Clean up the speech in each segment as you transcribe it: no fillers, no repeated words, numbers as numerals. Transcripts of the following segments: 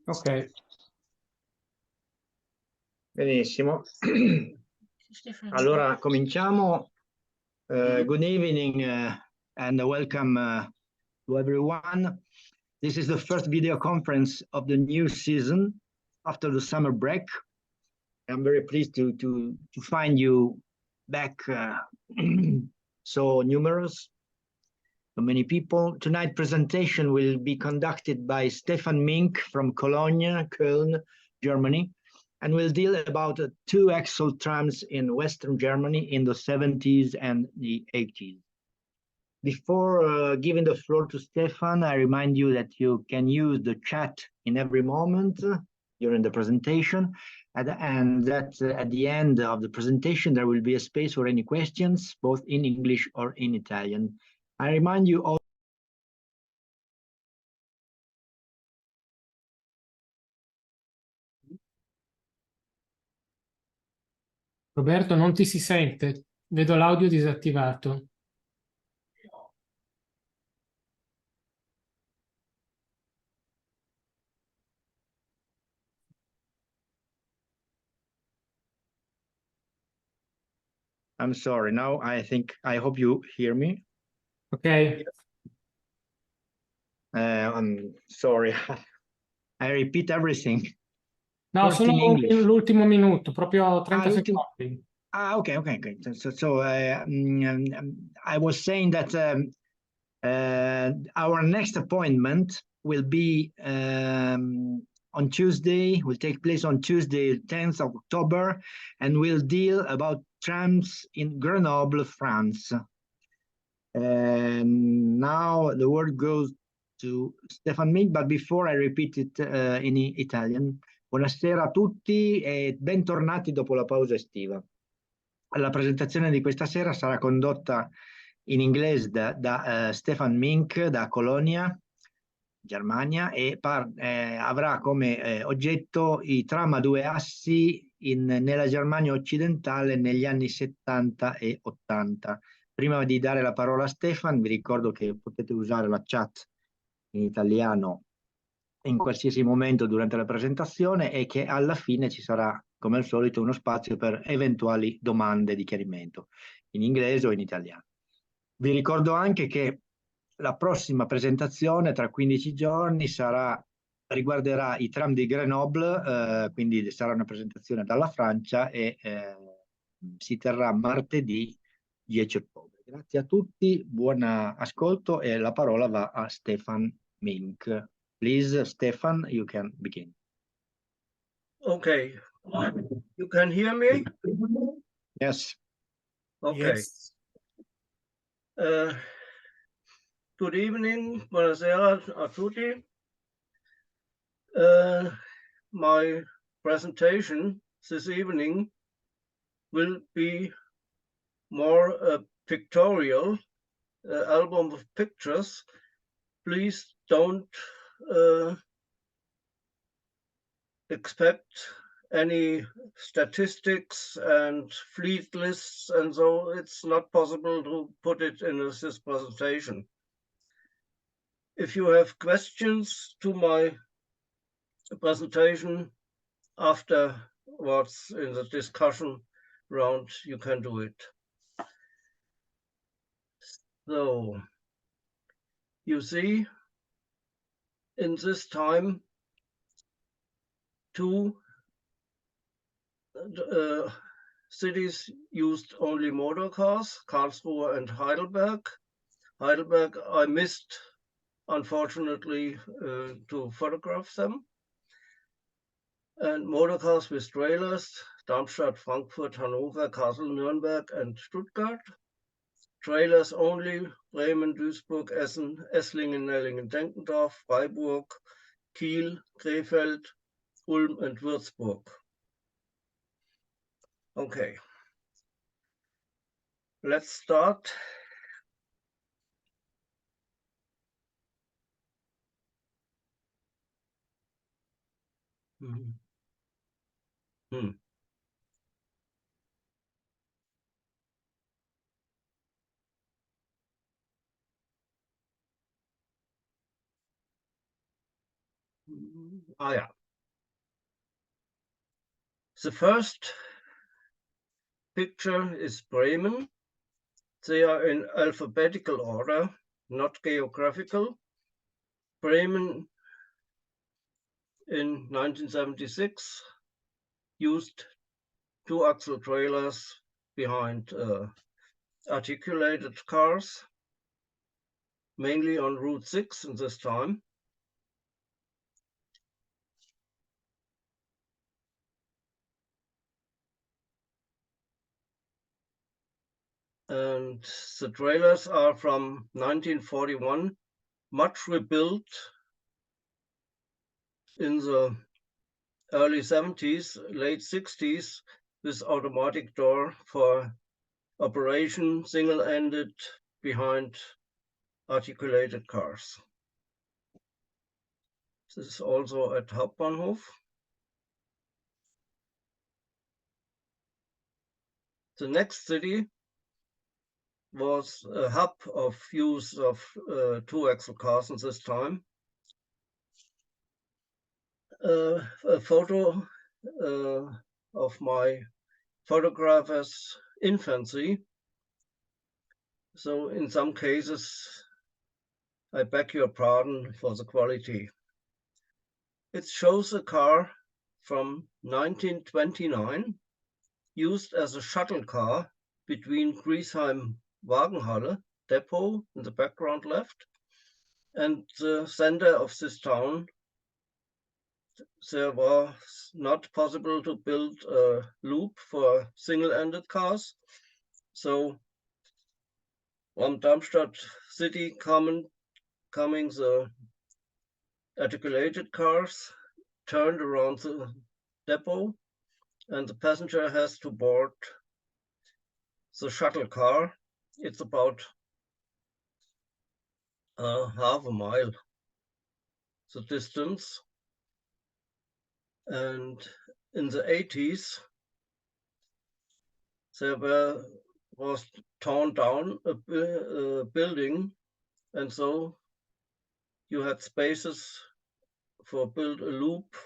Ok. Benissimo. Allora cominciamo. Good evening and welcome to everyone. This is the first video conference of the new season after the summer break. I'm very pleased to find you back so numerous, so many people. Tonight's presentation will be conducted by Stefan Mink from Cologne, Köln, Germany, and will deal about two axle trams in Western Germany in the 70s and the 80s. Before giving the floor to Stefan, I remind you that you can use the chat in every moment during the presentation, and that at the end of the presentation, there will be a space for any questions, both in English or in Italian. I remind you all. Roberto, non ti si sente. Vedo l'audio disattivato. I'm sorry. Now I hope you hear me. Ok. I'm sorry. I repeat everything. No, First solo in English. l'ultimo minuto, proprio 30 secondi. Okay. So I was saying that our next appointment will be on Tuesday, will take place on Tuesday, 10th of October, and will deal about trams in Grenoble, France. Now the word goes to Stefan Mink, but before I repeat it in Italian. Buonasera a tutti e bentornati dopo la pausa estiva. La presentazione di questa sera sarà condotta in inglese da Stefan Mink da Colonia, Germania, e avrà come oggetto i tram a due assi nella Germania occidentale negli anni 70 e 80. Prima di dare la parola a Stefan, vi ricordo che potete usare la chat in italiano in qualsiasi momento durante la presentazione e che alla fine ci sarà, come al solito, uno spazio per eventuali domande di chiarimento in inglese o in italiano. Vi ricordo anche che la prossima presentazione tra 15 giorni riguarderà i tram di Grenoble, quindi sarà una presentazione dalla Francia e si terrà martedì 10 ottobre. Grazie a tutti, buon ascolto e la parola va a Stefan Mink. Please, Stefan, you can begin. Okay. You can hear me? Yes. Okay. Yes. Good evening. Buonasera a tutti. My presentation this evening will be more a pictorial album of pictures. Please don't expect any statistics and fleet lists, and so it's not possible to put it in this presentation. If you have questions to my presentation afterwards in the discussion round, you can do it. So you see, in this time, two cities used only motor cars, Karlsruhe and Heidelberg. Heidelberg, I missed, unfortunately, to photograph them. And motor cars with trailers, Darmstadt, Frankfurt, Hanover, Kassel, Nuremberg, and Stuttgart. Trailers only, Bremen, Duisburg, Essen, Esslingen, Nellingen, Denkendorf, Freiburg, Kiel, Krefeld, Ulm, and Würzburg. Okay, let's start. yeah. The first picture is Bremen. They are in alphabetical order, not geographical. Bremen in 1976 used two-axle trailers behind articulated cars, mainly on Route 6 in this time. And the trailers are from 1941, much rebuilt in the early 70s, late 60s, with automatic door for operation, single-ended behind articulated cars. This is also at Hauptbahnhof. The next city was a hub of use of two-axle cars in this time. A photo of my photographer's infancy. So in some cases, I beg your pardon for the quality. It shows a car from 1929, used as a shuttle car between Griesheim Wagenhalle depot in the background left and the center of this town. There was not possible to build a loop for single-ended cars. So from Darmstadt city coming the articulated cars turned around the depot, and the passenger has to board the shuttle car. It's about half a mile, the distance. And in the 80s, there was torn down a building, and so you had spaces for build a loop,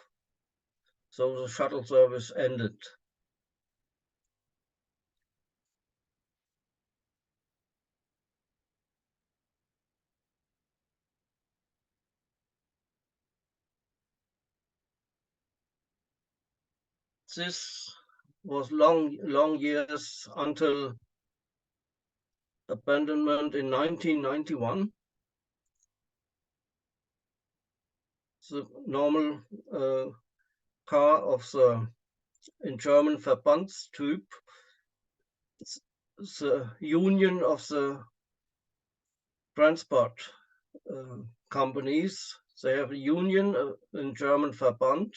so the shuttle service ended. This was long years until abandonment in 1991. The normal car of the, in German, Verbandstyp, the union of the transport companies. They have a union in German Verband,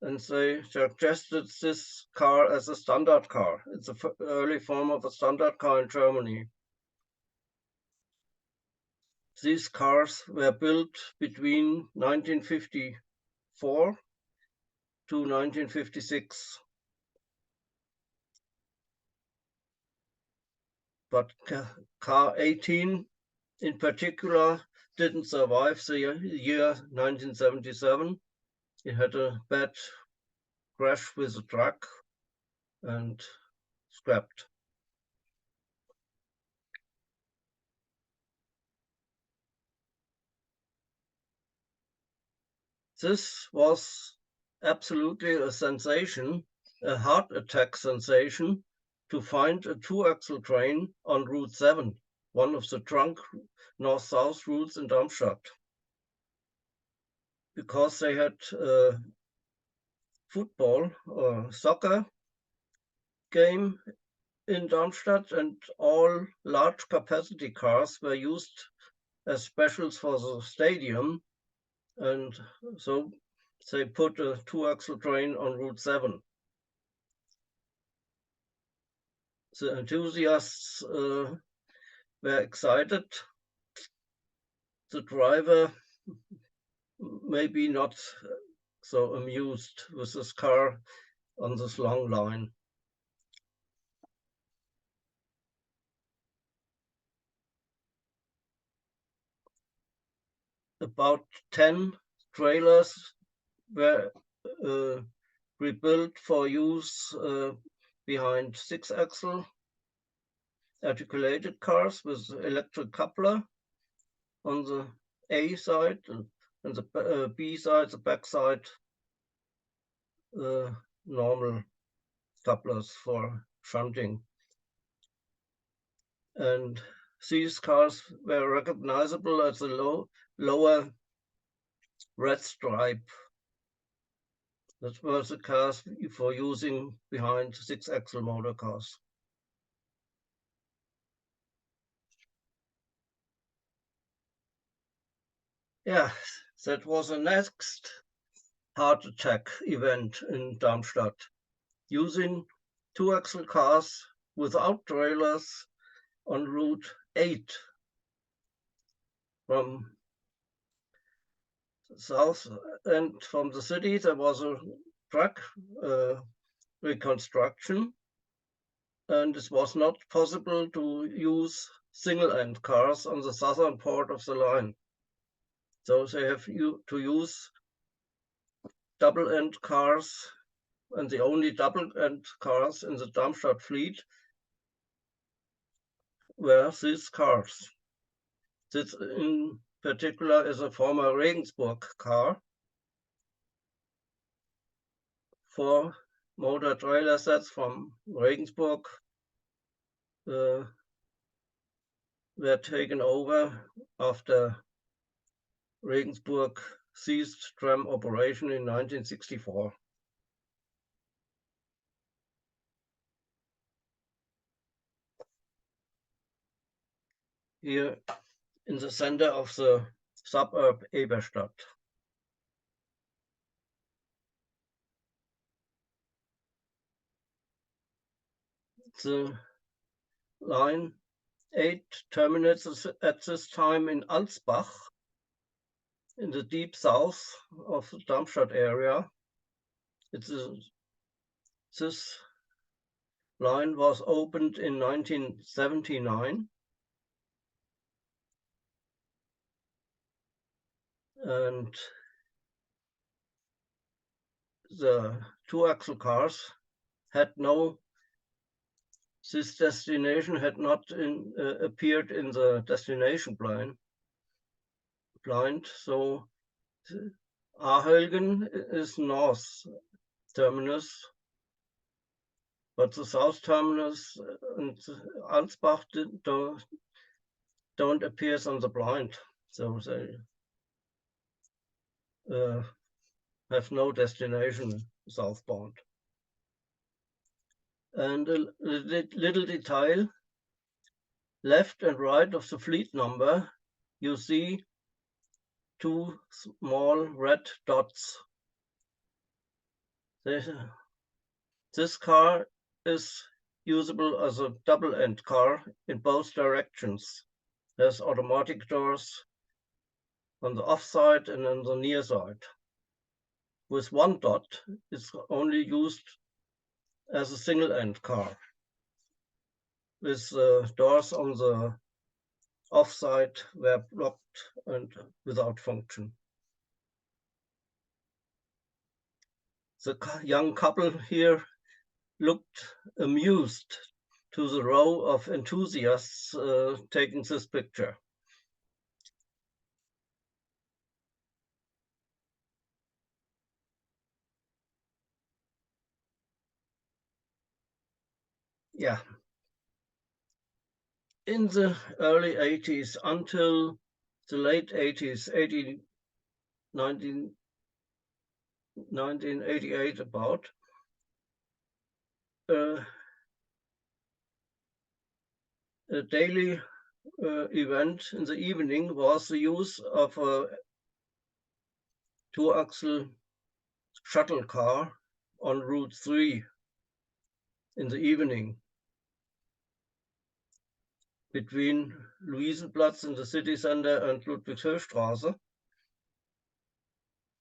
and they suggested this car as a standard car. It's an early form of a standard car in Germany. These cars were built between 1954 to 1956. But car 18 in particular didn't survive the year 1977. It had a bad crash with a truck and scrapped. This was absolutely a sensation, a heart attack sensation, to find a two-axle train on Route 7, one of the trunk north-south routes in Darmstadt, because they had football or soccer game in Darmstadt, and all large capacity cars were used as specials for the stadium, and so they put a two-axle train on Route 7. The enthusiasts were excited. The driver maybe not so amused with this car on this long line. About 10 trailers were rebuilt for use behind six-axle articulated cars with electric coupler on the A side, and the B side, the back side, normal couplers for shunting. And these cars were recognizable as the lower red stripe. That was the cars for using behind six-axle motor cars. Yeah, that was the next heart attack event in Darmstadt, using two-axle cars without trailers on Route 8 from south and from the city. There was a track reconstruction, and it was not possible to use single-end cars on the southern part of the line. So they have to use double-end cars, and the only double-end cars in the Darmstadt fleet were these cars. This in particular is a former Regensburg car. 4 motor trailer sets from Regensburg were taken over after Regensburg ceased tram operation in 1964. Here in the center of the suburb Eberstadt. The line 8 terminates at this time in Alsbach, in the deep south of the Darmstadt area. This line was opened in 1979. And the two-axle cars had this destination had not appeared in the destination blind. So Ahölgen is north terminus, but the south terminus and Ansbach don't appear on the blind. So they have no destination southbound. And a little detail, left and right of the fleet number, you see 2 small red dots. This car is usable as a double-end car in both directions. There's automatic doors on the off side and on the near side. With 1 dot, it's only used as a single-end car, with doors on the off side were blocked and without function. The young couple here looked amused to the row of enthusiasts taking this picture. Yeah. In the early 80s until the late 80s, 1988 about, a daily event in the evening was the use of a 2-axle shuttle car on Route 3 in the evening between Luisenplatz in the city center and Ludwigshöchstraße.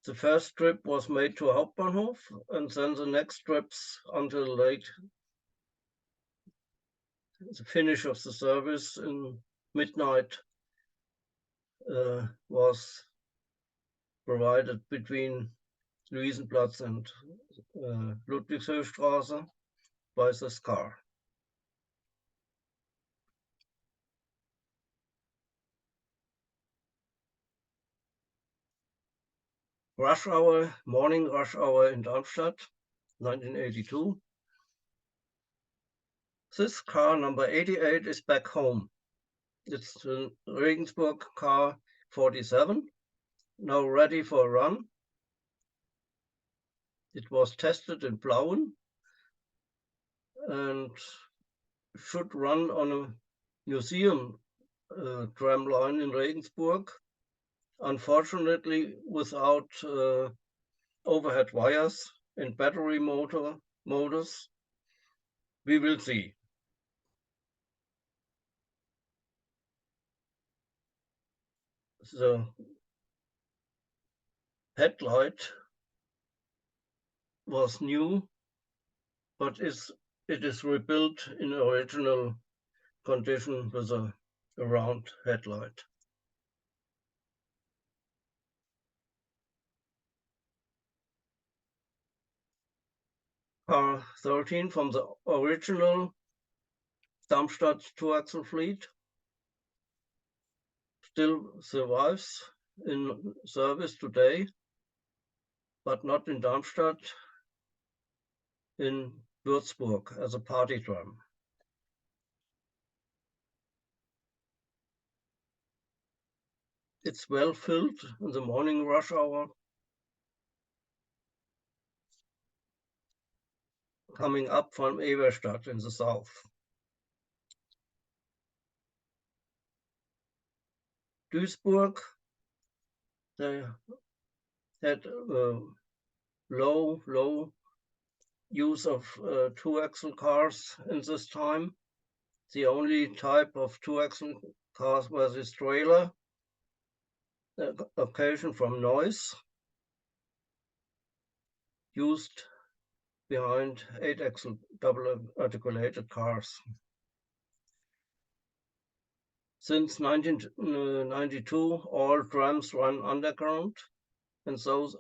The first trip was made to Hauptbahnhof, and then the next trips until late, the finish of the service in midnight was provided between Luisenplatz and Ludwigshöchstraße by this car. Rush hour, morning rush hour in Darmstadt, 1982. This car, number 88, is back home. It's the Regensburg car 47, now ready for a run. It was tested in Plauen and should run on a museum tram line in Regensburg. Unfortunately, without overhead wires and battery motors. We will see. The headlight was new, but it is rebuilt in original condition with a round headlight. Car 13 from the original Darmstadt two-axle fleet still survives in service today, but not in Darmstadt, in Würzburg as a party tram. It's well filled in the morning rush hour, coming up from Eberstadt in the south. Duisburg, they had low use of two-axle cars in this time. The only type of two-axle cars was this trailer, occasion from noise, used behind 8-axle double articulated cars. Since 1992, all trams run underground, and so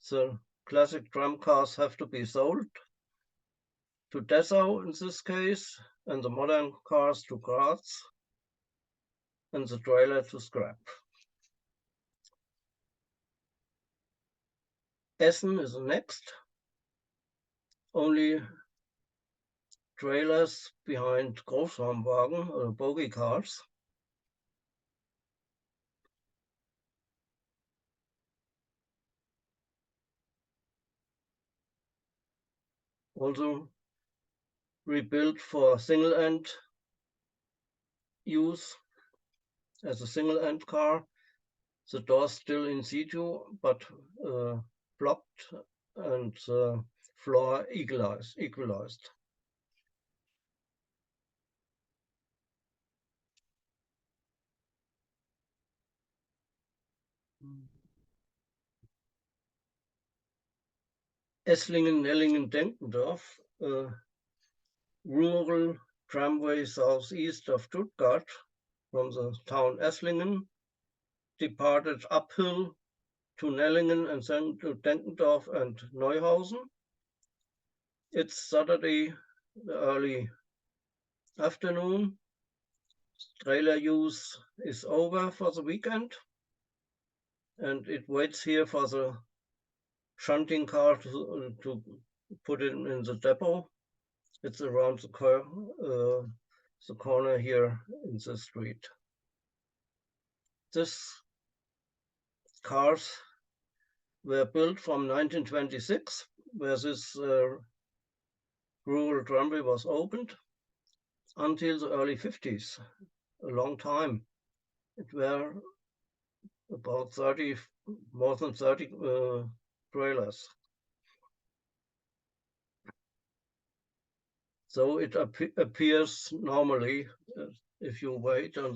the classic tram cars have to be sold to Dessau in this case, and the modern cars to Graz, and the trailer to scrap. Essen is next. Only trailers behind Großraumwagen or bogie cars. Also rebuilt for single end use as a single end car. The doors still in situ, but blocked and floor equalized. Esslingen, Nellingen, Denkendorf, rural tramway southeast of Stuttgart from the town Esslingen, departed uphill to Nellingen and then to Denkendorf and Neuhausen. It's Saturday, early afternoon. Trailer use is over for the weekend, and it waits here for the shunting car to put it in the depot. It's around the corner here in the street. These cars were built from 1926, where this rural tramway was opened, until the early 50s, a long time. It were about 30, more than 30 trailers. So it appears normally if you wait on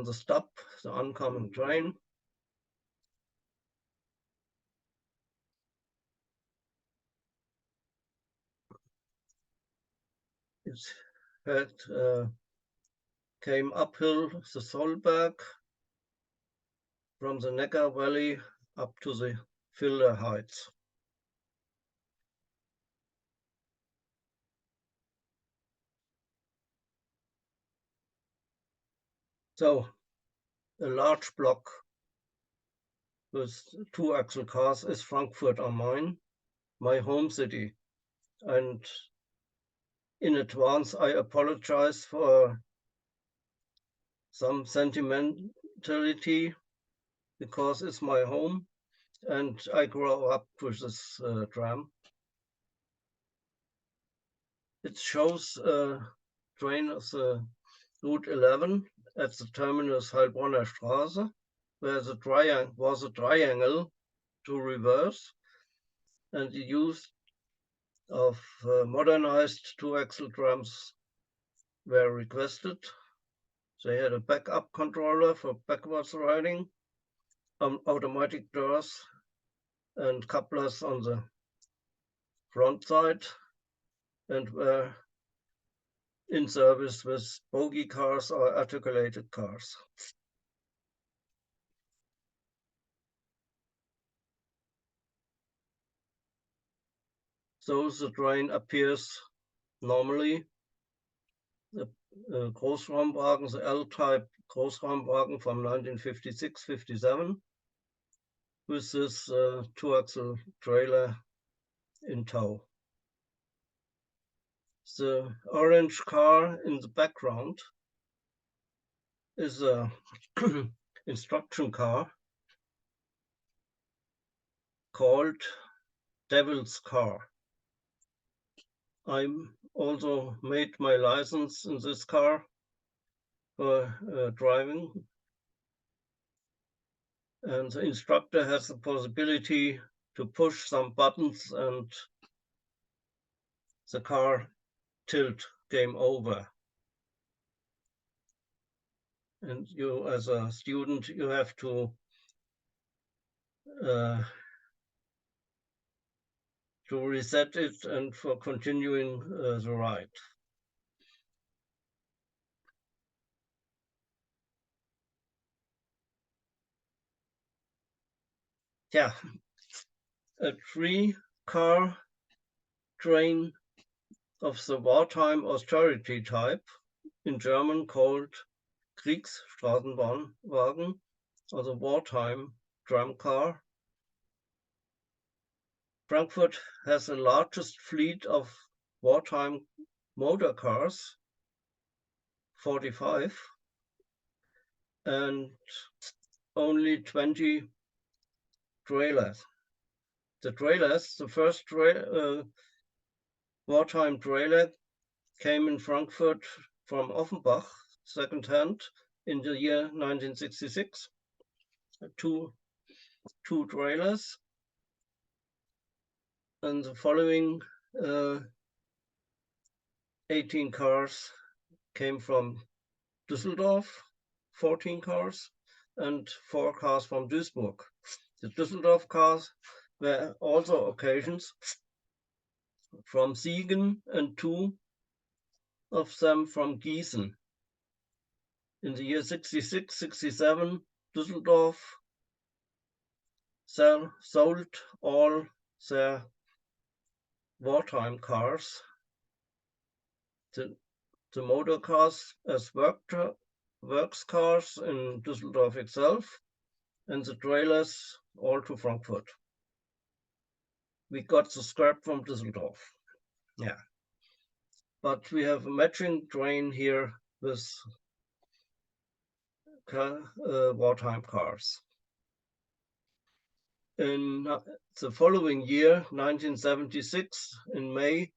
the stop, the oncoming train. It had came uphill the Zollberg from the Neckar Valley up to the Filder Heights. So a large block with 2-axle cars is Frankfurt am Main, my home city. And in advance, I apologize for some sentimentality because it's my home and I grew up with this tram. It shows a train of the Route 11 at the terminus Heilbronner Straße, where the was a triangle to reverse, and the use of modernized 2-axle trams were requested. They had a backup controller for backwards riding, automatic doors, and couplers on the front side, and were in service with bogie cars or articulated cars. So the train appears normally. The Großraumwagen, the L-type Großraumwagen from 1956-57, with this 2-axle trailer in tow. The orange car in the background is a instruction car called Devil's Car. I also made my license in this car for driving. And the instructor has the possibility to push some buttons and the car tilt, game over. And you, as a student, you have to reset it and for continuing the ride. Yeah, a 3-car train of the wartime austerity type, in German called Kriegsstraßenbahnwagen, or the wartime tram car. Frankfurt has the largest fleet of wartime motor cars, 45, and only 20 trailers. The trailers, the first wartime trailer came in Frankfurt from Offenbach, second-hand, in the year 1966. Two trailers. And the following 18 cars came from Düsseldorf, 14 cars, and 4 cars from Duisburg. The Düsseldorf cars were also occasions from Siegen and 2 of them from Gießen. In the year 66, 67, Düsseldorf sold all their wartime cars, the motor cars as works cars in Düsseldorf itself, and the trailers all to Frankfurt. We got the scrap from Düsseldorf. Yeah. But we have a matching train here with wartime cars. In the following year, 1976, in May,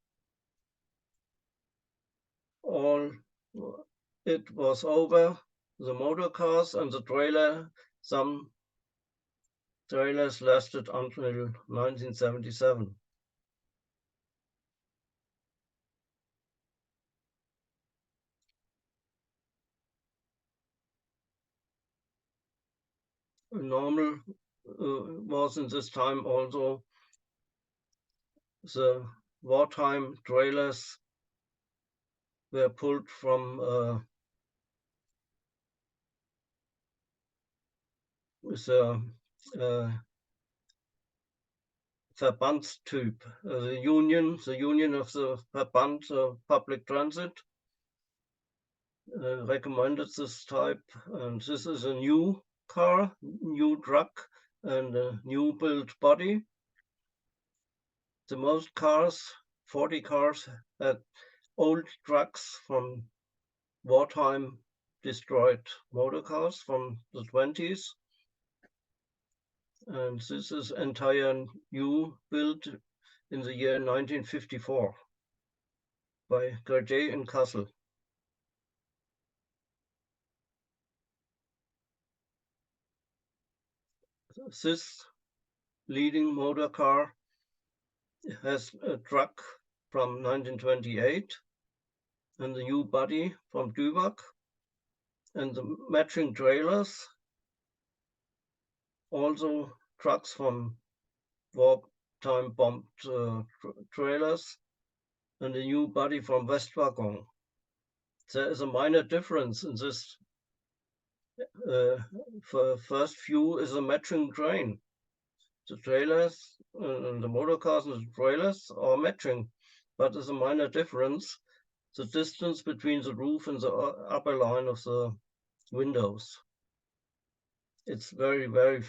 it was over, the motor cars and the trailer. Some trailers lasted until 1977. Normal was in this time also the wartime trailers were pulled from with a Verbandstyp, the union of the Verband public transit recommended this type, and this is a new car, new truck, and a new built body. The most cars, 40 cars, had old trucks from wartime destroyed motor cars from the 20s. And this is entire new built in the year 1954 by Gerget in Kassel. This leading motor car has a truck from 1928 and the new body from Dubak, and the matching trailers, also trucks from wartime bombed trailers, and a new body from Westwagon. There is a minor difference in this. For first view is a matching train. The trailers and the motor cars and the trailers are matching, but there's a minor difference. The distance between the roof and the upper line of the windows. It's very, very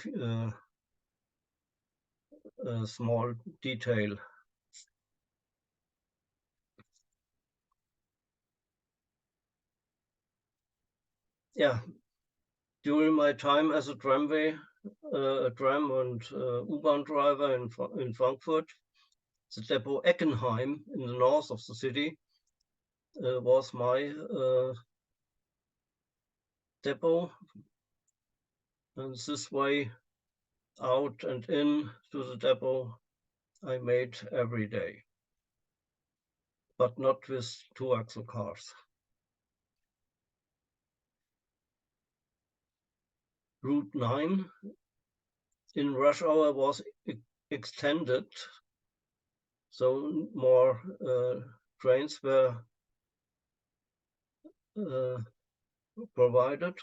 small detail. Yeah, during my time as a tram and U-Bahn driver in Frankfurt, the depot Eckenheim in the north of the city was my depot, and this way out and in to the depot I made every day, but not with two-axle cars. Route 9 in rush hour was extended, so more trains were provided,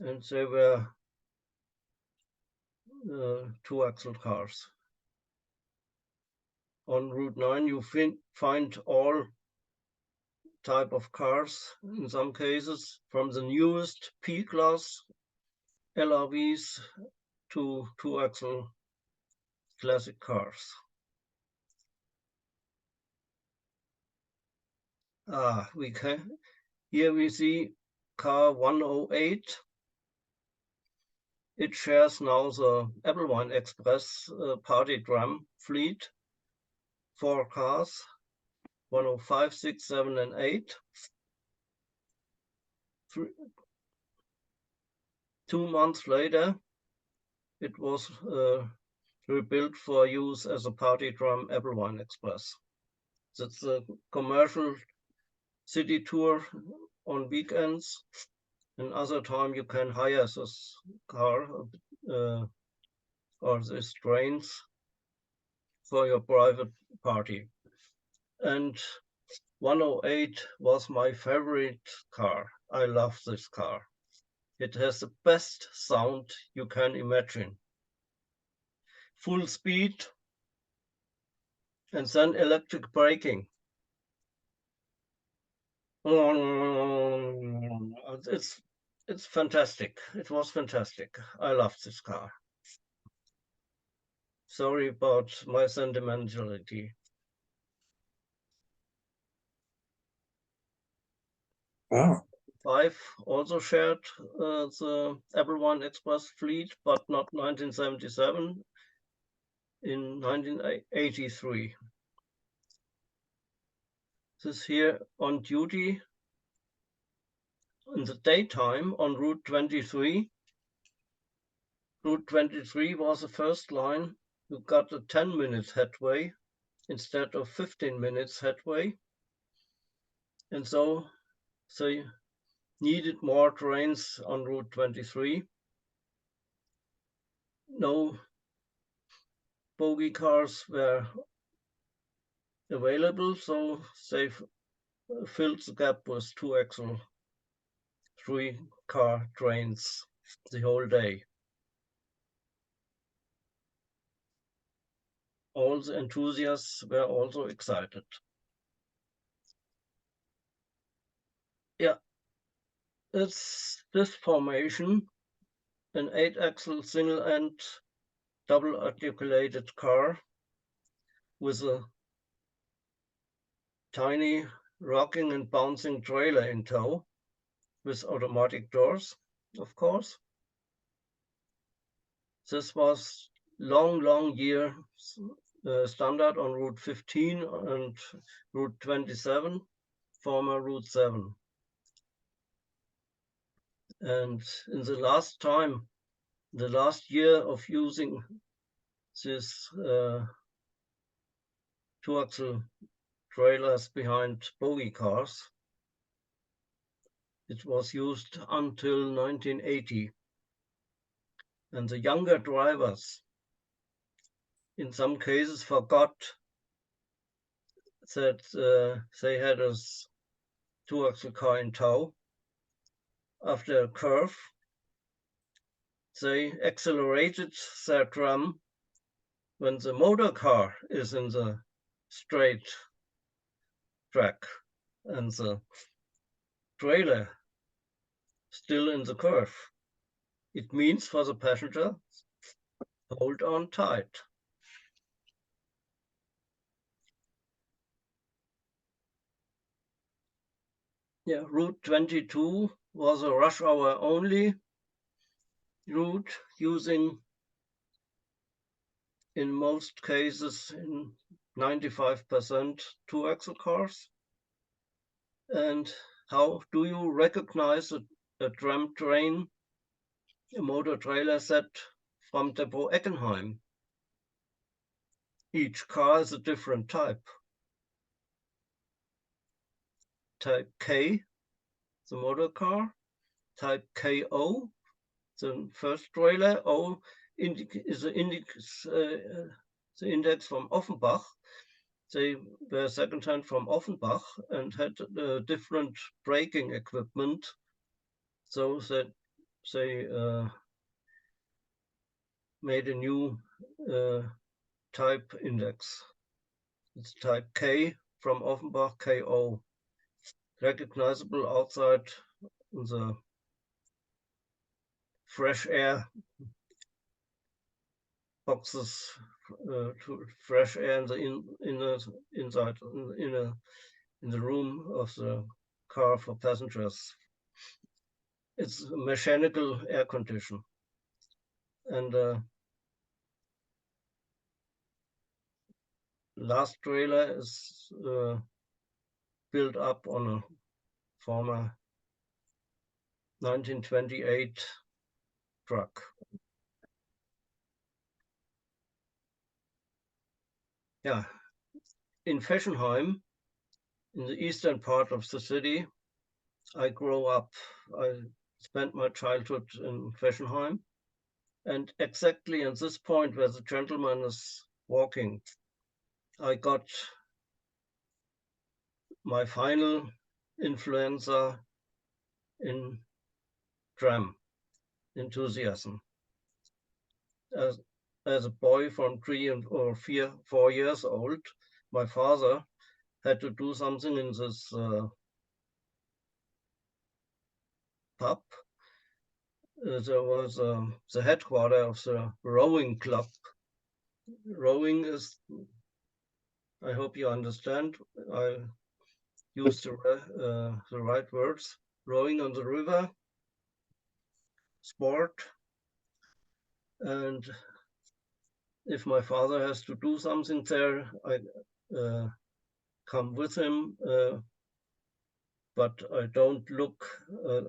and they were two-axle cars. On Route 9 you find all type of cars, in some cases from the newest P-class LRVs to two-axle classic cars. Here we see car 108. It shares now the Applewein Express party tram fleet, 4 cars, 105, 6, 7, and 8. 2 months later, it was rebuilt for use as a party tram Applewein Express. That's a commercial city tour on weekends. Another time you can hire this car or these trains for your private party. And 108 was my favorite car. I love this car. It has the best sound you can imagine. Full speed and then electric braking. It's fantastic. It was fantastic. I love this car. Sorry about my sentimentality. Wow. 5 also shared the Applewein Express fleet, but not 1977, in 1983. This here on duty in the daytime on Route 23. Route 23 was the first line. You got a 10 minutes headway instead of 15 minutes headway. And so they needed more trains on Route 23. No bogie cars were available, so they filled the gap with two-axle 3-car trains the whole day. All the enthusiasts were also excited. Yeah, it's this formation, an 8-axle single-end double-articulated car with a tiny rocking and bouncing trailer in tow, with automatic doors, of course. This was long year standard on Route 15 and Route 27, former Route 7. And in the last year of using this 2-axle trailers behind bogie cars, it was used until 1980. And the younger drivers, in some cases, forgot that they had a 2-axle car in tow. After a curve, they accelerated their tram when the motor car is in the straight track and the trailer still in the curve. It means for the passenger, hold on tight. Yeah, Route 22 was a rush hour only route, using in most cases in 95% 2-axle cars. And how do you recognize a tram train, a motor trailer set from Depot Eckenheim? Each car is a different type. Type K, the motor car. Type KO, the first trailer. O is the index from Offenbach. They were second-hand from Offenbach and had different braking equipment, so that they made a new type index. It's type K from Offenbach, KO, recognizable outside the fresh air boxes, to fresh air in the room of the car for passengers. It's a mechanical air condition, and last trailer is built up on a former 1928 truck. Yeah, in Fessenheim, in the eastern part of the city, I grew up. I spent my childhood in Fessenheim, and exactly at this point where the gentleman is walking, I got my final influencer in tram enthusiasm. As a boy from 3 or 4 years old, my father had to do something in this pub. There was the headquarters of the rowing club. Rowing is, I hope you understand, I used the right words. Rowing on the river, sport, and if my father has to do something there, I come with him, but I don't look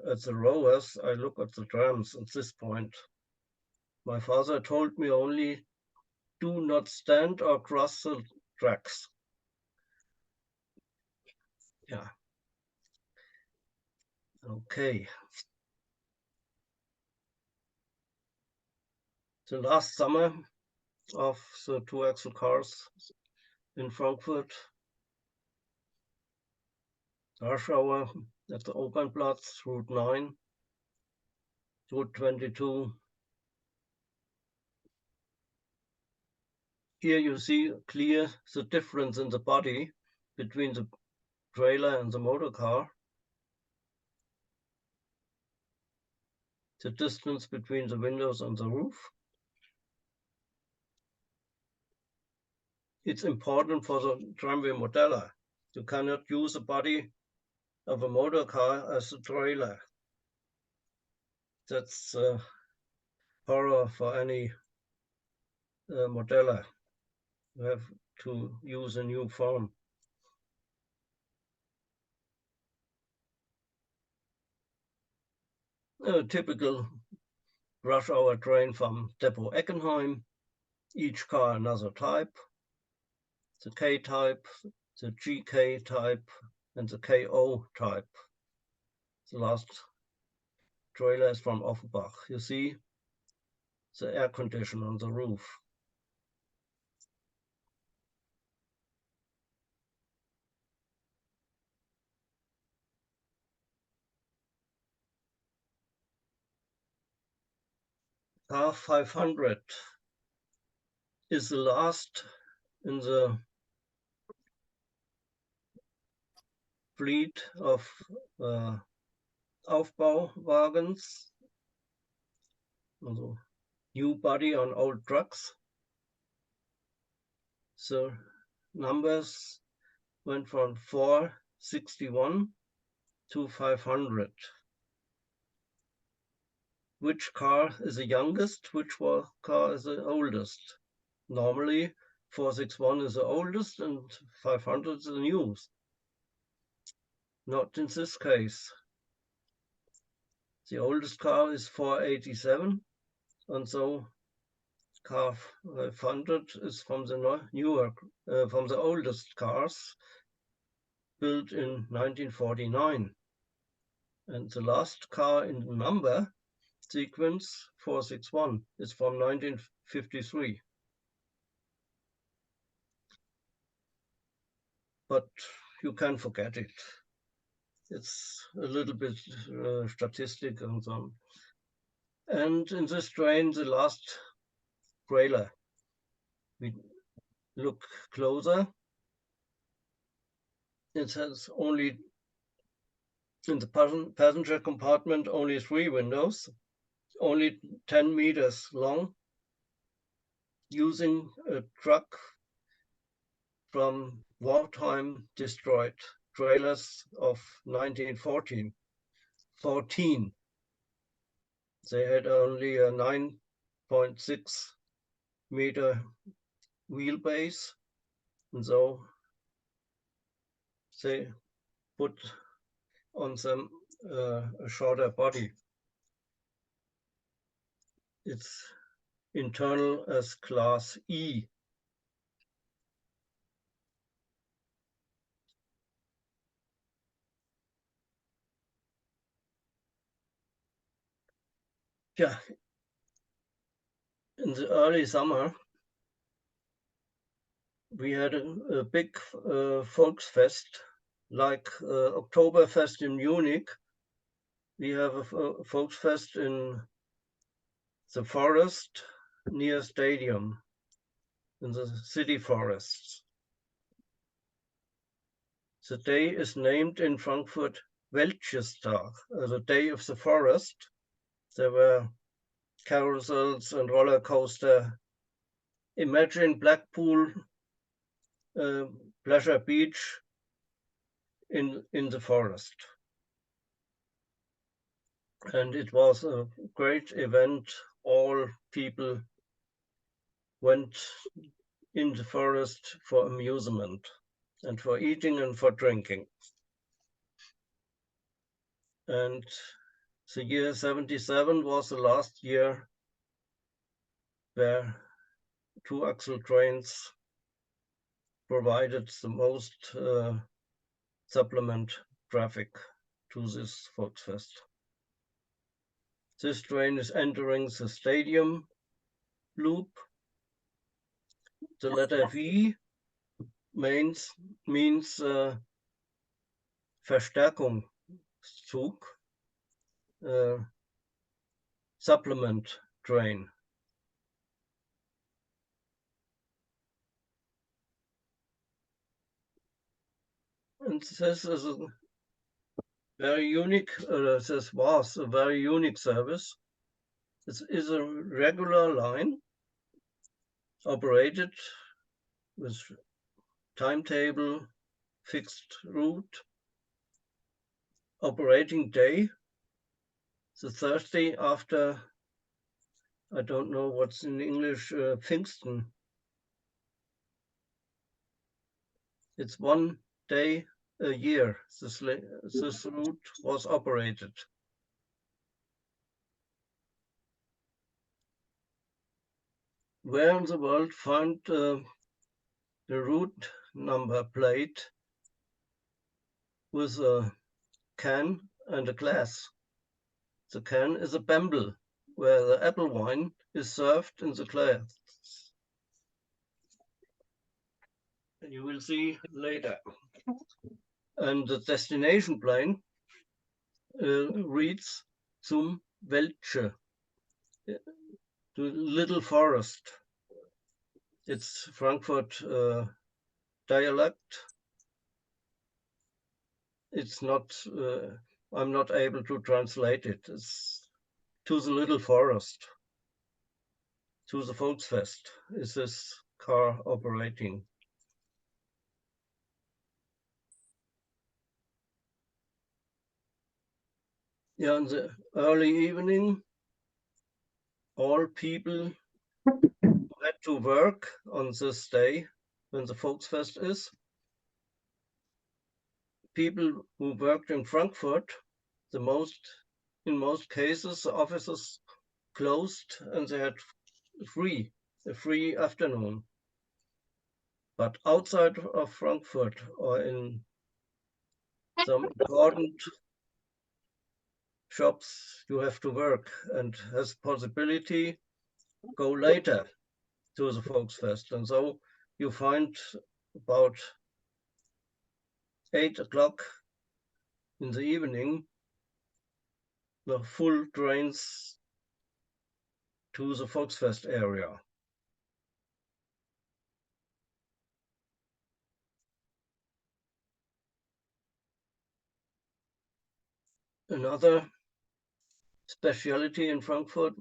at the rowers, I look at the trams at this point. My father told me only, do not stand or cross the tracks. Yeah. Okay. The last summer of the 2-axle cars in Frankfurt, rush hour at the Opernplatz, Route 9, Route 22. Here you see clear the difference in the body between the trailer and the motor car. The distance between the windows and the roof. It's important for the tramway modeller. You cannot use the body of a motor car as a trailer. That's horror for any modeller. You have to use a new form. A typical rush hour train from Depot Eckenheim, each car another type, the K type, the GK type, and the KO type. The last trailer is from Offenbach. You see the air conditioner on the roof. Car 500 is the last in the fleet of Aufbauwagons, also new body on old trucks. So numbers went from 461 to 500. Which car is the youngest? Which car is the oldest? Normally 461 is the oldest and 500 is the newest. Not in this case. The oldest car is 487, and so car 500 is from the newer, from the oldest cars built in 1949. And the last car in the number sequence 461 is from 1953. But you can forget it. It's a little bit statistic and so on. And in this train, the last trailer, we look closer. It has only, in the passenger compartment, only 3 windows, only 10 meters long, using a truck from wartime destroyed trailers of 1914. They had only a 9.6 meter wheelbase, and so they put on them a shorter body. It's internal as class E. Yeah, in the early summer, we had a big Volksfest, like Oktoberfest in Munich. We have a Volksfest in the forest near stadium, in the city forests. The day is named in Frankfurt Wäldchestag, the day of the forest. There were carousels and roller coaster. Imagine Blackpool, Pleasure Beach in the forest. And it was a great event. All people went in the forest for amusement and for eating and for drinking. And the year 77 was the last year where 2-axle trains provided the most supplement traffic to this Volksfest. This train is entering the stadium loop. The letter V means Verstärkungszug. supplement train. And this is a very unique, this was a very unique service. This is a regular line operated with timetable, fixed route, operating day, the Thursday after, I don't know what's in English, Pfingsten. It's one day a year this route was operated. Where in the world find the route number plate with a can and a glass? The can is a bamble where the apple wine is served in the glass. And you will see later. And the destination plane reads zum Welche, to Little Forest. It's Frankfurt dialect. It's not, I'm not able to translate it. It's to the Little Forest, to the Volksfest is this car operating. Yeah, in the early evening, all people who had to work on this day when the Volksfest is, people who worked in Frankfurt, in most cases, the offices closed and they had a free afternoon. But outside of Frankfurt or in some important shops, you have to work and has possibility go later to the Volksfest. And so you find about 8 o'clock in the evening, the full trains to the Volksfest area. Another specialty in Frankfurt,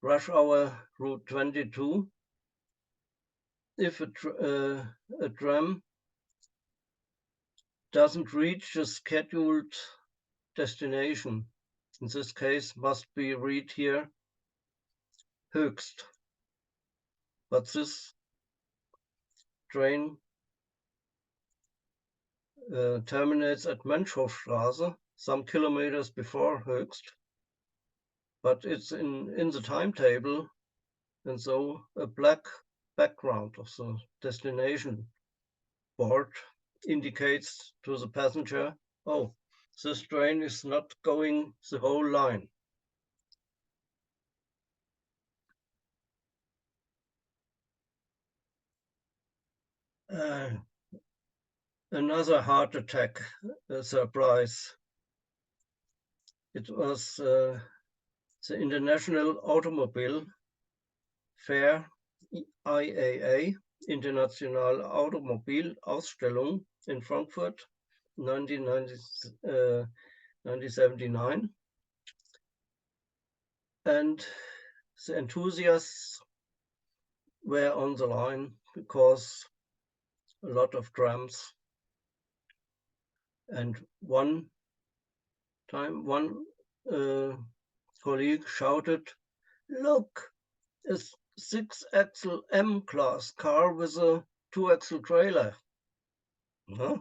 rush hour route 22. If a tram doesn't reach a scheduled destination, in this case must be read here Höchst. But this train terminates at Menschhofstraße, some kilometers before Höchst, but it's in the timetable, and so a black background of the destination board indicates to the passenger, oh, this train is not going the whole line. Another heart attack surprise. It was the International Automobile Fair, IAA, International Automobil Ausstellung in Frankfurt, 1979. And the enthusiasts were on the line because a lot of trams. And one time, one colleague shouted, "Look, a 6-axle M-class car with a 2-axle trailer." Huh?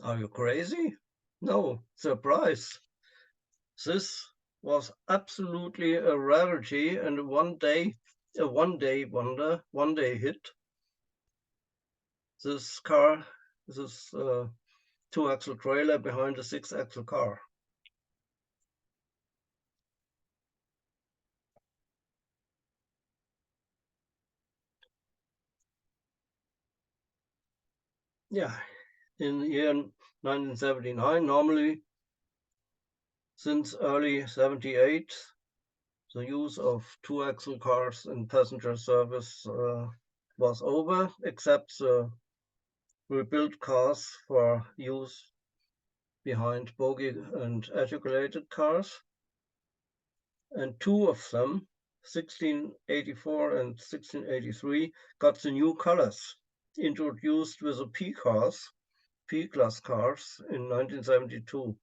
Are you crazy? No, surprise. This was absolutely a rarity and a one-day wonder, one-day hit. This car, this 2-axle trailer behind a 6-axle car. Yeah, in the year 1979, normally Since early 78, the use of two-axle cars in passenger service was over, except the rebuilt cars for use behind bogie and articulated cars. And two of them, 1684 and 1683, got the new colors introduced with the P-class cars in 1972.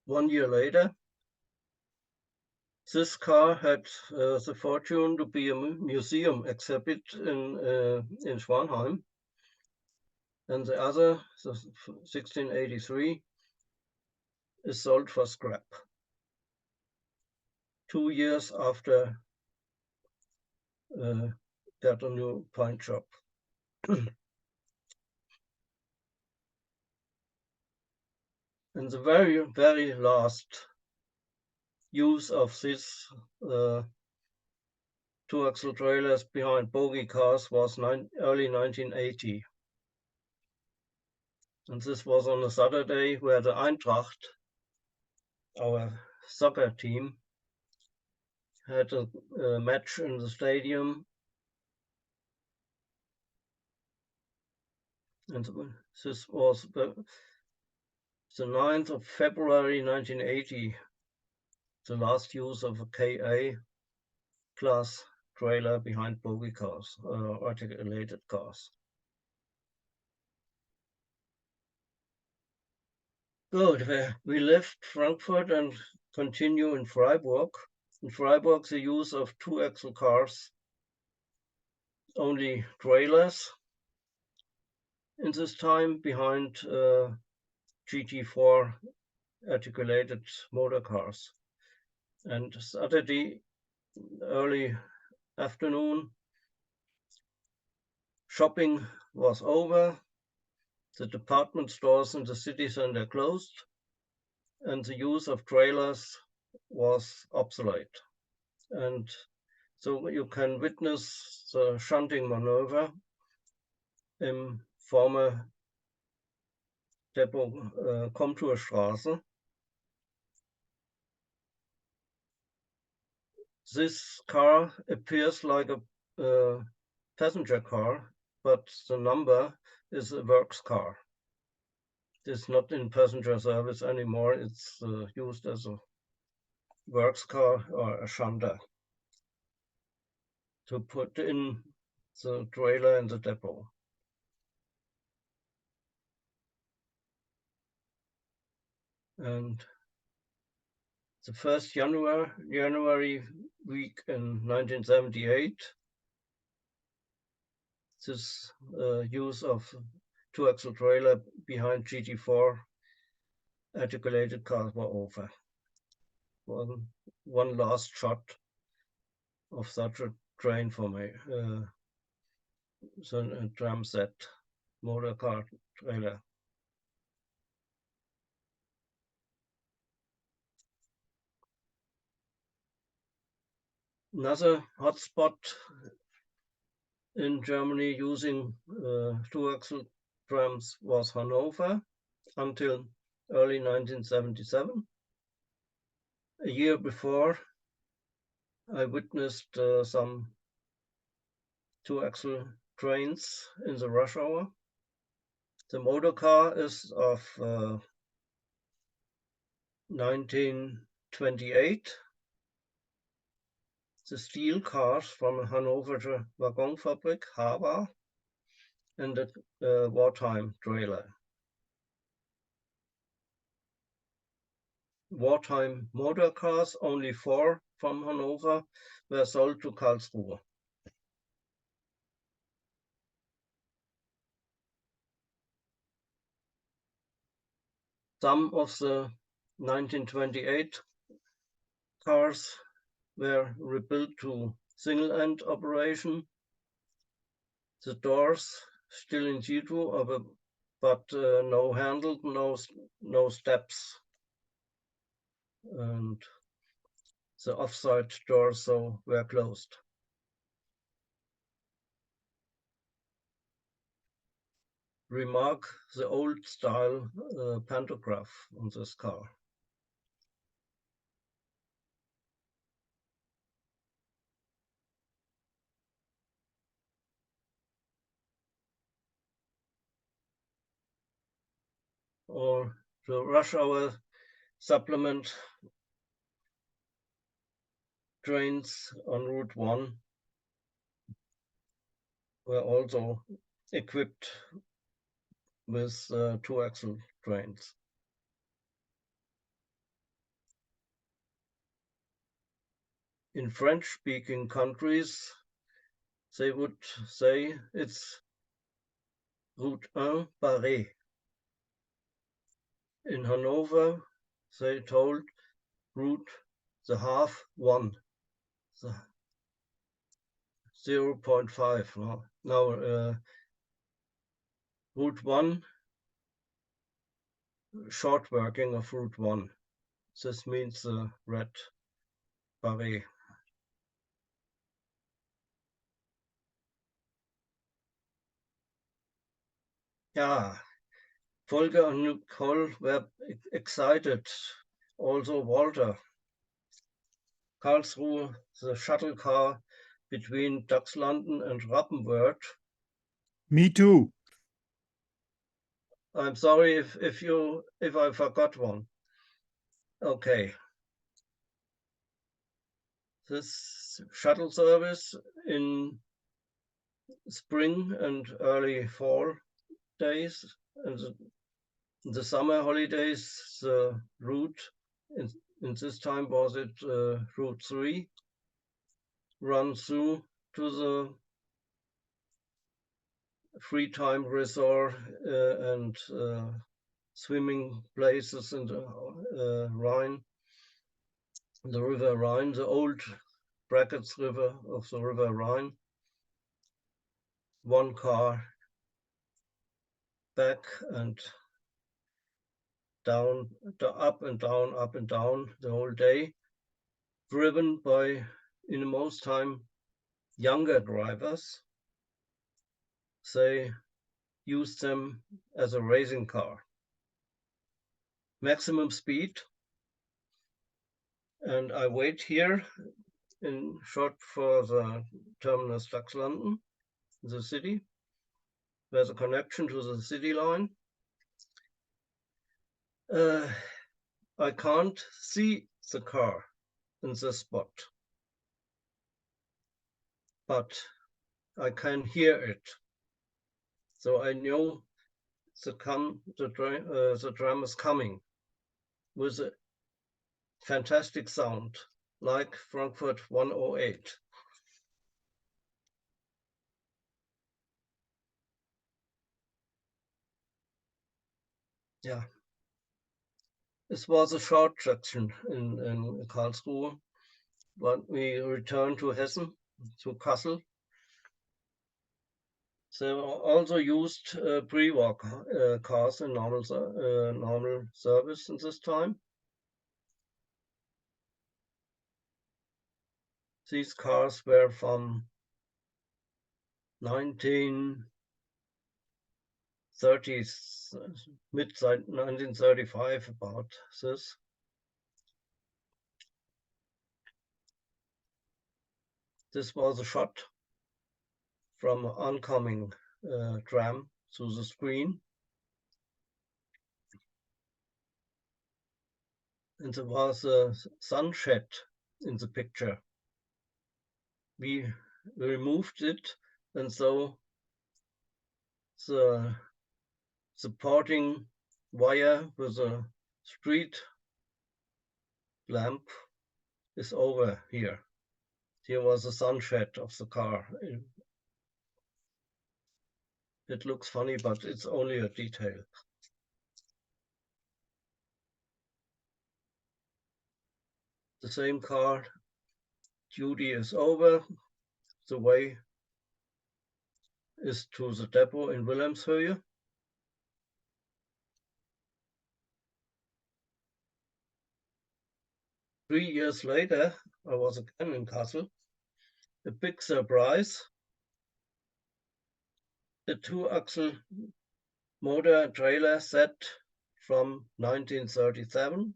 One year later, this car had the fortune to be a museum exhibit in Schwanheim, and the other, the 1683, is sold for scrap. 2 years after got a new paint shop. And the very, very last use of these two-axle trailers behind bogie cars was early 1980. And this was on a Saturday where the Eintracht, our soccer team, had a match in the stadium. And this was the 9th of February 1980, the last use of a KA class trailer behind bogie cars, articulated cars. Good, we left Frankfurt and continue in Freiburg. In Freiburg, the use of two-axle cars, only trailers in this time behind GT4 articulated motor cars. And Saturday, early afternoon, shopping was over. The department stores in the city center closed, and the use of trailers was obsolete. And so you can witness the shunting maneuver im former Depot Komturstraße. This car appears like a passenger car, but the number is a works car. It's not in passenger service anymore. It's used as a works car or a shunter to put in the trailer in the depot. And the first January week in 1978, this use of two-axle trailer behind GT4 articulated cars were over. One last shot of such a train for me, a tram set motor car trailer. Another hotspot in Germany using two-axle trams was Hanover until early 1977. A year before, I witnessed some two-axle trains in the rush hour. The motor car is of 1928. The steel cars from a Hannover Waggonfabrik, Haber, and the wartime trailer. Wartime motor cars, only 4 from Hanover, were sold to Karlsruhe. Some of the 1928 cars were rebuilt to single-end operation. The doors still in situ, but no handle, no steps. And the offside doors so were closed. remark the old style pantograph on this car. Or the rush hour supplement trains on Route 1 were also equipped with two-axle trains. In French-speaking countries, they would say it's Route 1 Paris. In Hanover, they told route the half 1, the 0.5. Now Route 1, short working of Route 1. This means the red Paris. Yeah, Volker and Nicole were excited. Also Walter. Karlsruhe, the shuttle car between Dachslanden and Rappenwörth. Me too. I'm sorry if I forgot one. Okay. This shuttle service in spring and early fall days, and the summer holidays, the route in this time was it Route 3, run through to the free time resort and swimming places in the Rhine, the River Rhine, the old brackets river of the River Rhine. One car back and down, up and down the whole day, driven by, in the most time, younger drivers. They use them as a racing car. Maximum speed. And I wait here in short for the terminus Dachslanden, the city. There's a connection to the city line. I can't see the car in this spot, but I can hear it. So I know the tram is coming with a fantastic sound, like Frankfurt 108. Yeah. This was a short section in Karlsruhe, but we returned to Hessen, to Kassel. They also used pre-war cars in normal service in this time. These cars were from 1930s, mid-side 1935, about this. This was a shot from oncoming tram through the screen. And there was a sunset in the picture. We removed it, and so the supporting wire with a street lamp is over here. Here was a sunset of the car. It looks funny, but it's only a detail. The same car, duty is over. The way is to the depot in Wilhelmshöhe. Three years later, I was again in Kassel. A big surprise. The two-axle motor trailer set from 1937.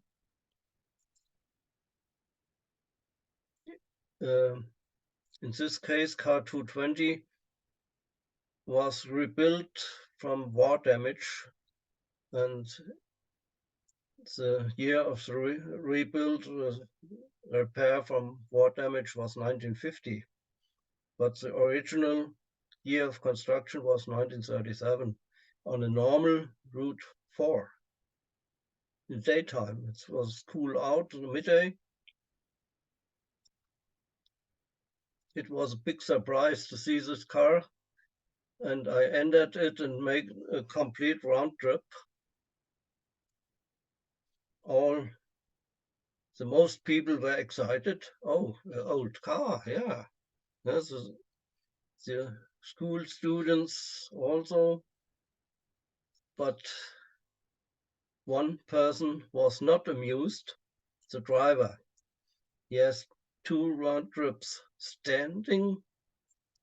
In this case, car 220 was rebuilt from war damage, and the year of the rebuild repair from war damage was 1950, but the original year of construction was 1937 on a normal Route 4. In the daytime, it was cool out in the midday. It was a big surprise to see this car, and I entered it and made a complete round trip. The most people were excited. Oh, the old car, yeah. This is the school students also, but one person was not amused, the driver. He has 2 round trips standing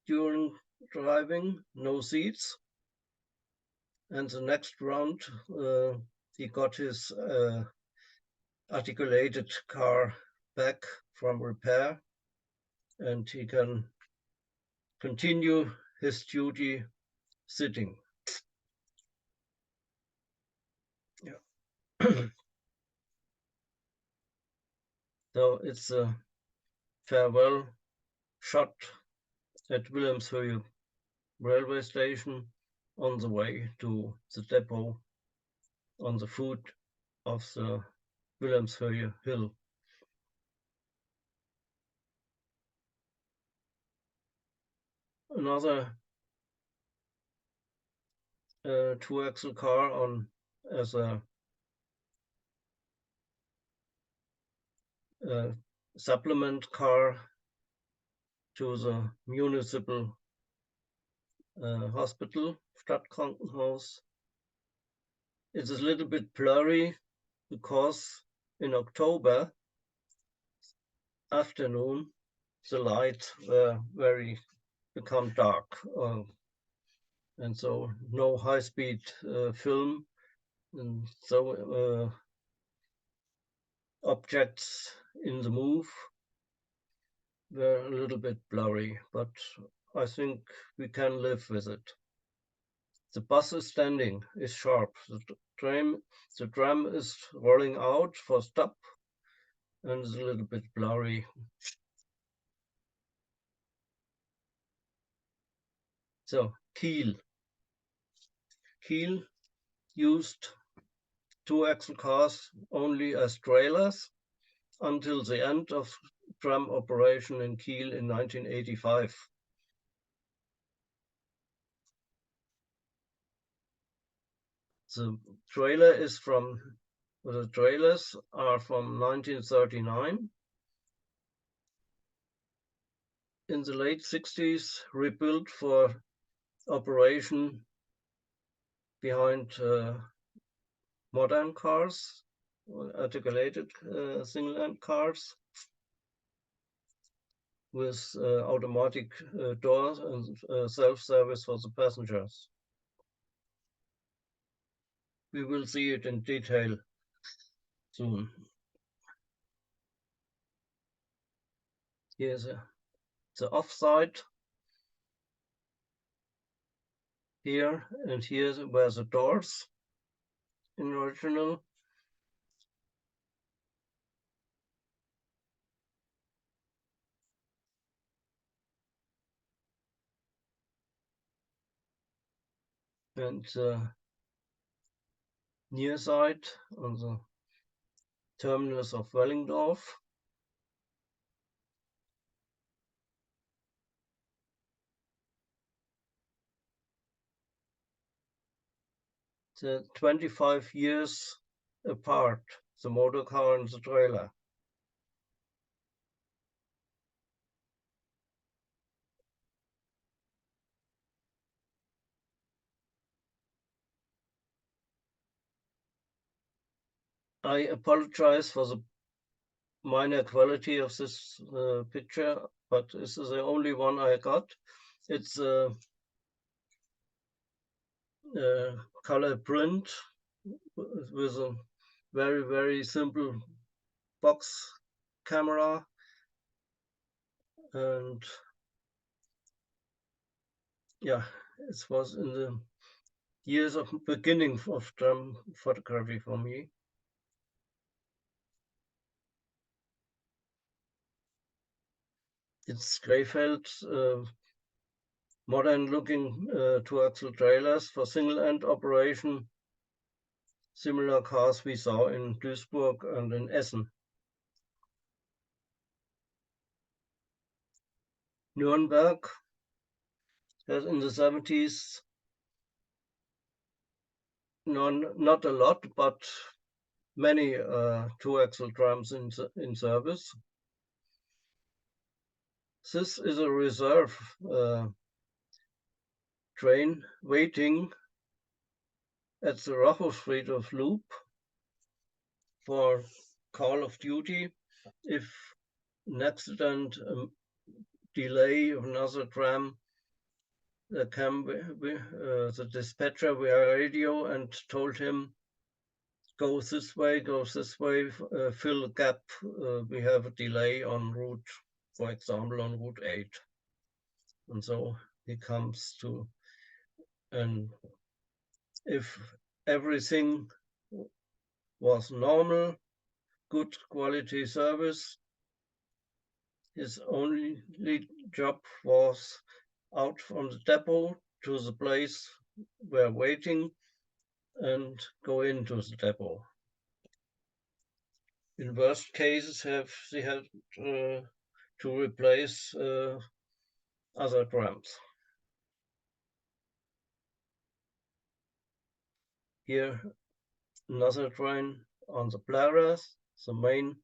during driving, no seats. And the next round, he got his articulated car back from repair, and he can continue his duty sitting. Yeah. So it's a farewell shot at Wilhelmshöhe railway station on the way to the depot on the foot of the Wilhelmshöhe hill. Another 2-axle car on as a supplement car to the municipal hospital, Stadtkrankenhaus. It's a little bit blurry because in October afternoon the lights were become dark, and so no high-speed film, and so objects in the move were a little bit blurry, but I think we can live with it. The bus is standing, is sharp. The tram is rolling out for stop, and it's a little bit blurry. So Kiel. Kiel used 2-axle cars only as trailers until the end of tram operation in Kiel in 1985. The trailers are from 1939. In the late 60s, rebuilt for operation behind modern cars, articulated single-end cars with automatic doors and self-service for the passengers. We will see it in detail soon. Here's the offside. Here and here were the doors in original. And near side on the terminus of Wellingdorf. The 25 years apart, the motor car and the trailer. I apologize for the minor quality of this picture, but this is the only one I got. It's a color print with a very, very simple box camera. And yeah, it was in the years of beginning of tram photography for me. It's Krefeld, modern looking two-axle trailers for single end operation, similar cars we saw in Duisburg and in Essen. Nuremberg has in the 70s, not a lot, but many two-axle trams in service. This is a reserve train waiting at the Rachelsfriedhof loop for call of duty if an accident, delay of another tram, the dispatcher via radio and told him, go this way, fill a gap, we have a delay on route, for example, on Route 8. And so he comes to, and if everything was normal, good quality service, his only job was out from the depot to the place we're waiting and go into the depot. In worst cases, they had to replace other trams. Here, another train on the Blaras, the main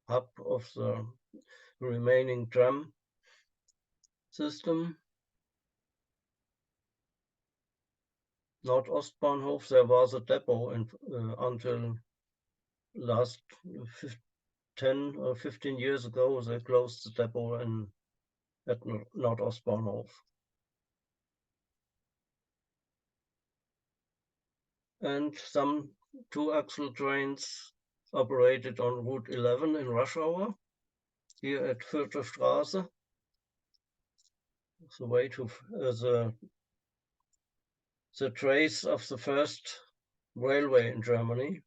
hub of the remaining tram system. Nordostbahnhof, there was a depot until last 10 or 15 years ago. They closed the depot at Nordostbahnhof. And some two-axle trains operated on Route 11 in rush hour, here at Fürther Straße. The way to the trace of the first railway in Germany,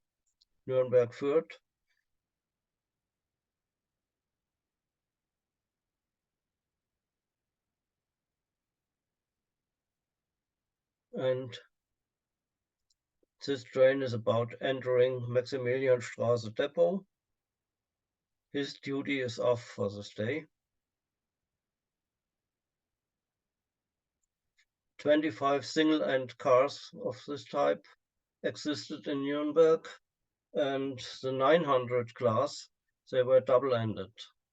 Nuremberg-Fürth. And this train is about entering Maximilianstraße depot. His duty is off for this day. 25 single-end cars of this type existed in Nuremberg, and the 900 class, they were double-ended,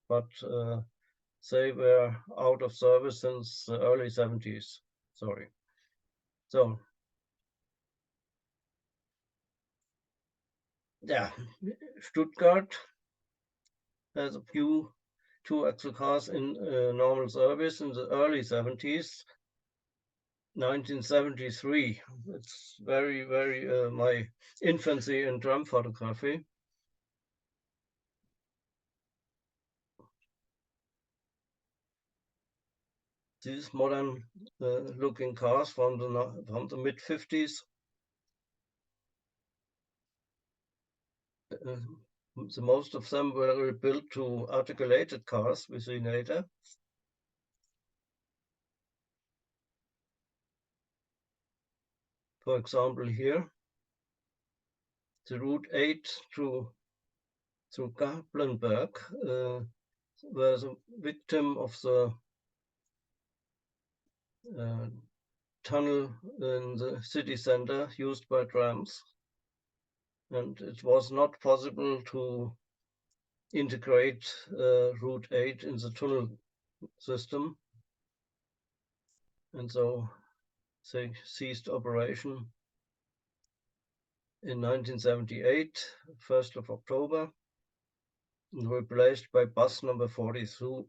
but they were out of service since the early 70s. Sorry. So, yeah, Stuttgart has a few two-axle cars in normal service in the early 70s. 1973. It's very, very my infancy in tram photography. These modern looking cars from the mid 50s. The most of them were rebuilt to articulated cars, we see later. For example, here, the Route 8 through Kaplenberg was a victim of the tunnel in the city center used by trams. And it was not possible to integrate Route 8 in the tunnel system. And so they ceased operation in 1978, 1st of October. replaced by bus number 42,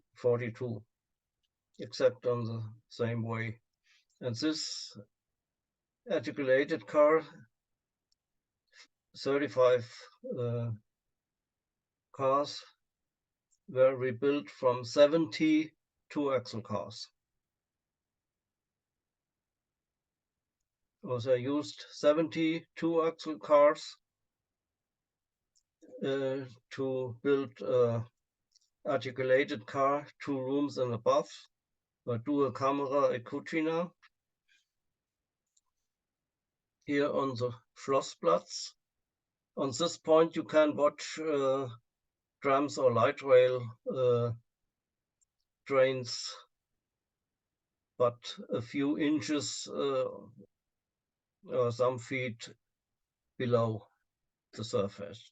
exact on the same way. And this articulated car, 35 cars, were rebuilt from 70 two-axle cars. Also used 70 two-axle cars to build articulated car, 2 rooms and above, a dual camera, a cucina. Here on the Schlossplatz. On this point, you can watch trams or light rail trains, but a few inches or some feet below the surface.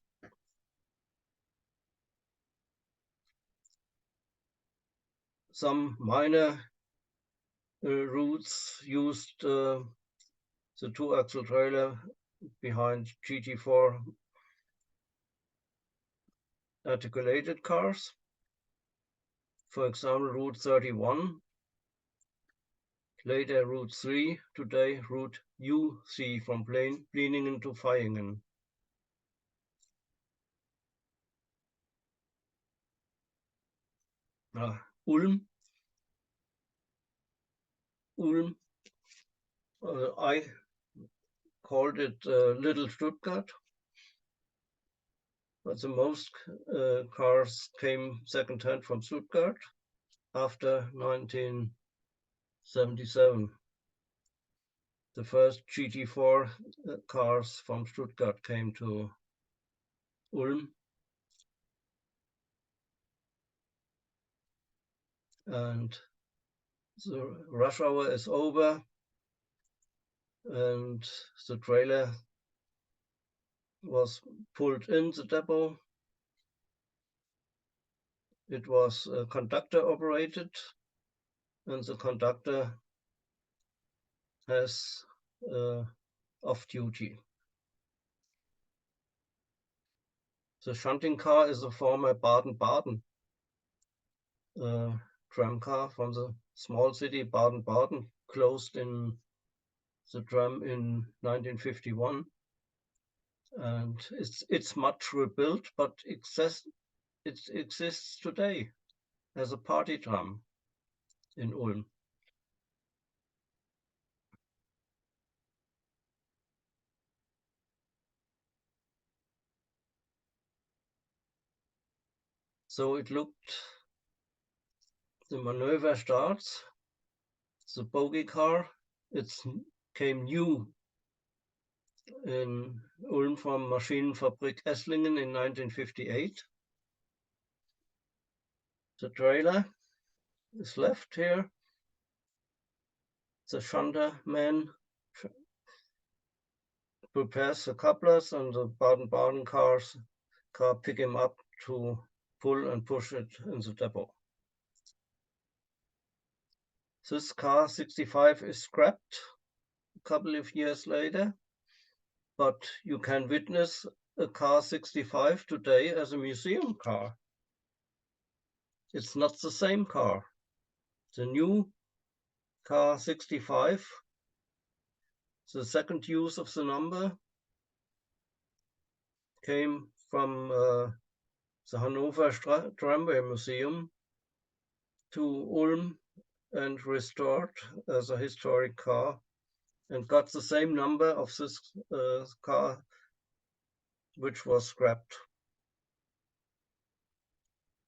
Some minor routes used the 2-axle trailer behind GT4 articulated cars. For example, Route 31, later Route 3, today Route UC from Plieningen to Vaihingen. Ulm, I called it Little Stuttgart, but the most cars came second-hand from Stuttgart after 1977. The first GT4 cars from Stuttgart came to Ulm. And the rush hour is over, and the trailer was pulled in the depot. It was conductor operated, and the conductor has off duty. The shunting car is a former Baden-Baden tram car from the small city Baden-Baden, closed in the tram in 1951. And it's much rebuilt, but it exists today as a party tram in Ulm. So it looked, the maneuver starts, the bogie car, it came new in Ulm from Maschinenfabrik Esslingen in 1958. The trailer is left here. The shunter man prepares the couplers, and the Baden-Baden car pick him up to pull and push it in the depot. This car 65 is scrapped a couple of years later, but you can witness a car 65 today as a museum car. It's not the same car. The new car 65, the second use of the number, came from the Hanover Tramway Museum to Ulm and restored as a historic car, and got the same number of this car which was scrapped.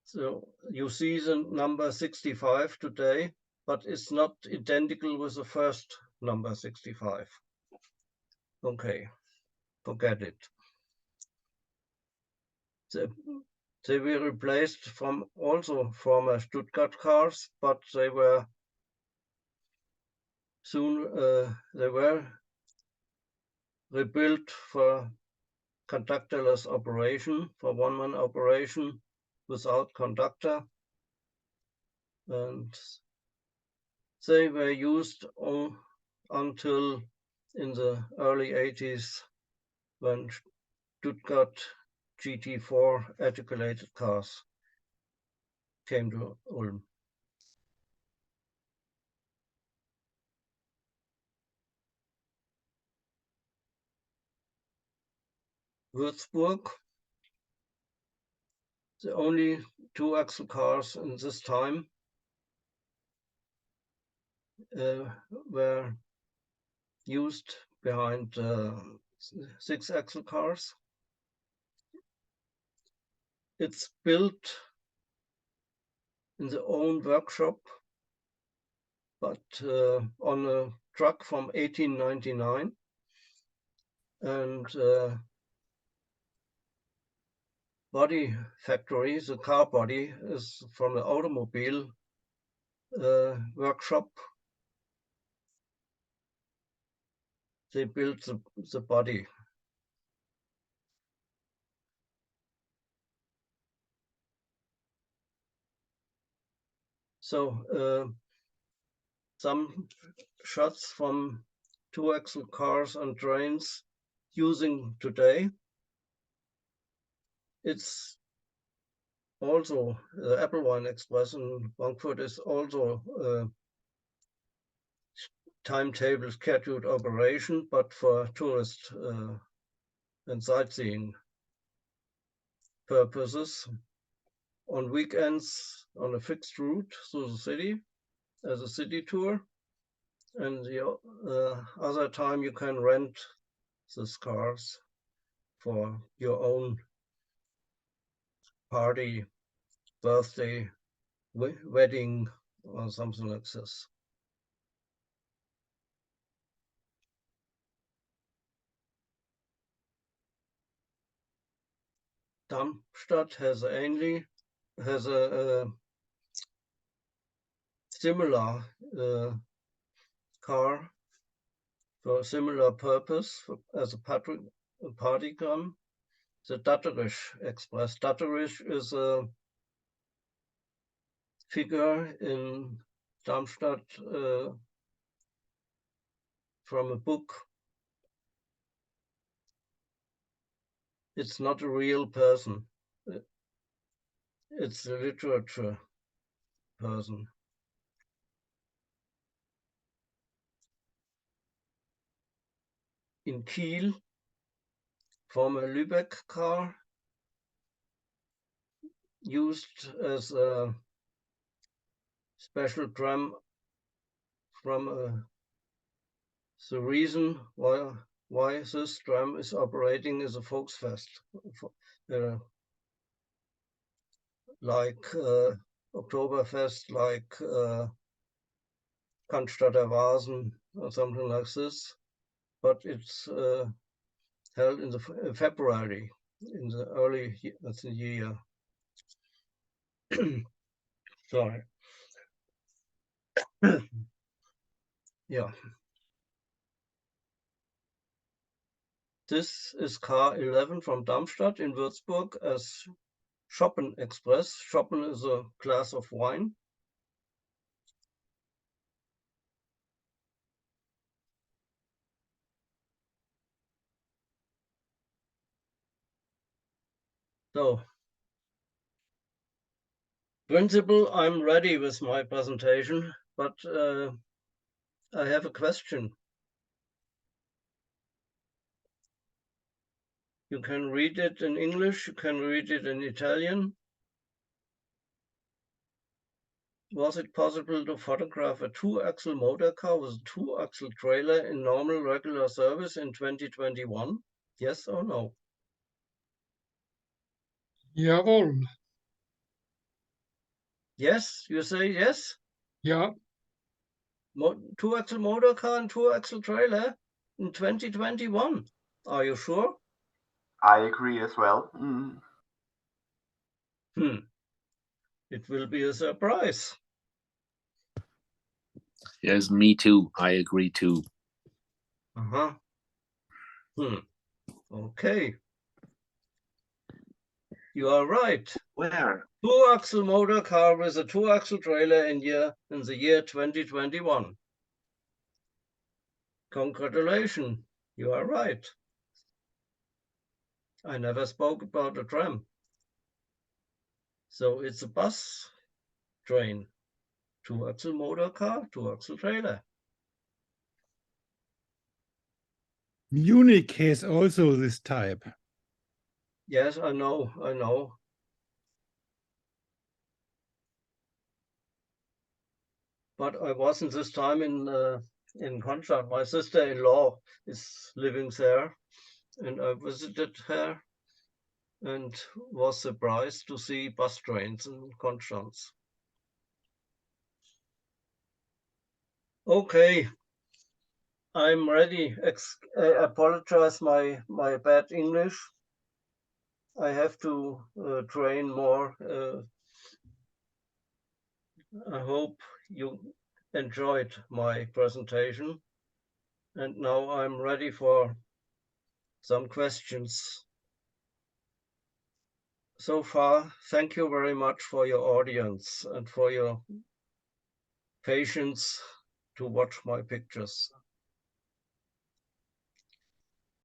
So you see the number 65 today, but it's not identical with the first number 65. Okay, forget it. They were replaced from also former Stuttgart cars, but they were soon they were rebuilt for conductorless operation, for one-man operation without conductor, and they were used until in the early 80s when Stuttgart GT4 articulated cars came to Ulm. Würzburg, the only two-axle cars in this time were used behind six-axle cars. It's built in the own workshop, but on a truck from 1899, and body factory, the car body is from the automobile workshop. They built the body. So some shots from two-axle cars and trains using today. It's also the Applewein Express in Frankfurt is also timetable scheduled operation, but for tourist and sightseeing purposes. On weekends, on a fixed route through the city as a city tour, and the other time you can rent these cars for your own party, birthday, wedding, or something like this. Darmstadt has a similar car for a similar purpose as a party gun, the Datterisch Express. Datterisch is a figure in Darmstadt from a book. It's not a real person. It's a literature person. In Kiel, from a Lübeck car, used as a special tram from the reason why this tram is operating is a Volksfest, like Oktoberfest, like Cannstatter Vasen or something like this, but it's held in the February, in the early of the year. Sorry. Yeah. This is car 11 from Darmstadt in Würzburg as Schoppen Express. Schoppen is a glass of wine. So, principle, I'm ready with my presentation, but I have a question. You can read it in English, you can read it in Italian. Was it possible to photograph a two-axle motor car with a two-axle trailer in normal regular service in 2021? Yes or no? Jawohl. Yes, you say yes? Ja. Two-axle motor car and two-axle trailer in 2021. Are you sure? I agree as well. It will be a surprise. Yes, me too. I agree too. Okay. You are right. Where? Two-axle motor car with a two-axle trailer in the year 2021. Congratulations. You are right. I never spoke about a tram. So it's a bus, train, two-axle motor car, two-axle trailer. Munich has also this type. Yes, I know, I know. But I wasn't this time in Konstanz. My sister-in-law is living there, and I visited her and was surprised to see bus trains in Konstanz. Okay, I'm ready. I apologize my bad English. I have to train more. I hope you enjoyed my presentation. And now I'm ready for some questions. So far, thank you very much for your audience and for your patience to watch my pictures.